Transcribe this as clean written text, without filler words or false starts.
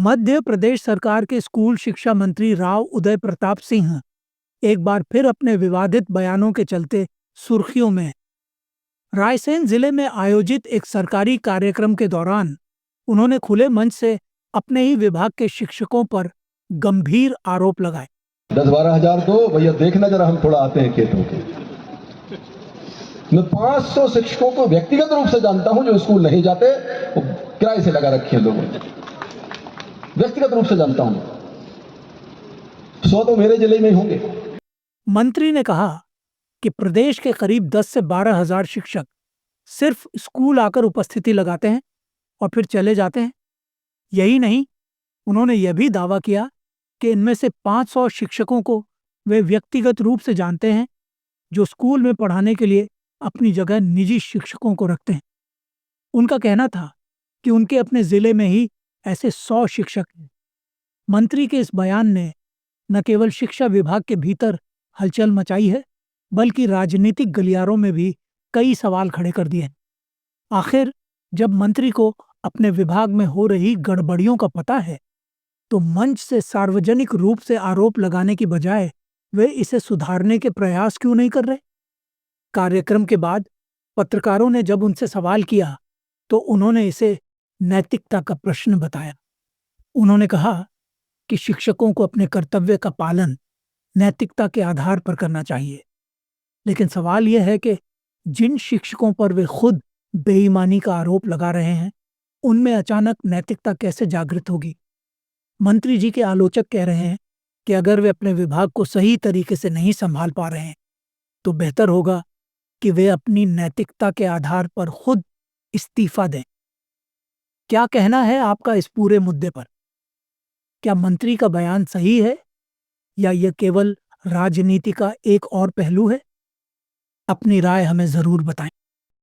मध्य प्रदेश सरकार के स्कूल शिक्षा मंत्री राव उदय प्रताप सिंह एक बार फिर अपने विवादित बयानों के चलते सुर्खियों में हैं। रायसेन जिले में आयोजित एक सरकारी कार्यक्रम के दौरान उन्होंने खुले मंच से अपने ही विभाग के शिक्षकों पर गंभीर आरोप लगाए। 10-12 हजार दो भैया, देखना जरा, हम थोड़ा आते हैं खेतों के। मैं 500 शिक्षकों को व्यक्तिगत रूप से जानता हूं जो स्कूल नहीं जाते, वो किराए से लगा रखे हैं लोगों ने, व्यक्तिगत रूप से जानता हूं। 100 तो मेरे जिले में ही होंगे। मंत्री ने कहा कि प्रदेश के करीब 10 से 12 हजार शिक्षक सिर्फ स्कूल आकर उपस्थिति लगाते हैं और फिर चले जाते हैं। यही नहीं, उन्होंने यह भी दावा किया कि इनमें से 500 शिक्षकों को वे व्यक्तिगत रूप से जानते हैं जो स्कूल में पढ़ाने के लिए अपनी जगह निजी शिक्षकों को रखते हैं। उनका कहना था कि उनके अपने जिले में ही ऐसे 100 शिक्षक हैं। मंत्री के इस बयान ने न केवल शिक्षा विभाग के भीतर हलचल मचाई है, बल्कि राजनीतिक गलियारों में भी कई सवाल खड़े कर दिए हैं। आखिर जब मंत्री को अपने विभाग में हो रही गड़बड़ियों का पता है, तो मंच से सार्वजनिक रूप से आरोप लगाने की बजाय वे इसे सुधारने के प्रयास क्यों नहीं कर रहे? कार्यक्रम के बाद पत्रकारों ने जब उनसे सवाल किया तो उन्होंने इसे नैतिकता का प्रश्न बताया। उन्होंने कहा कि शिक्षकों को अपने कर्तव्य का पालन नैतिकता के आधार पर करना चाहिए, लेकिन सवाल यह है कि जिन शिक्षकों पर वे खुद बेईमानी का आरोप लगा रहे हैं, उनमें अचानक नैतिकता कैसे जागृत होगी? मंत्री जी के आलोचक कह रहे हैं कि अगर वे अपने विभाग को सही तरीके से नहीं संभाल पा रहे हैं, तो बेहतर होगा कि वे अपनी नैतिकता के आधार पर खुद इस्तीफा दें। क्या कहना है आपका इस पूरे मुद्दे पर? क्या मंत्री का बयान सही है या यह केवल राजनीति का एक और पहलू है? अपनी राय हमें जरूर बताएं।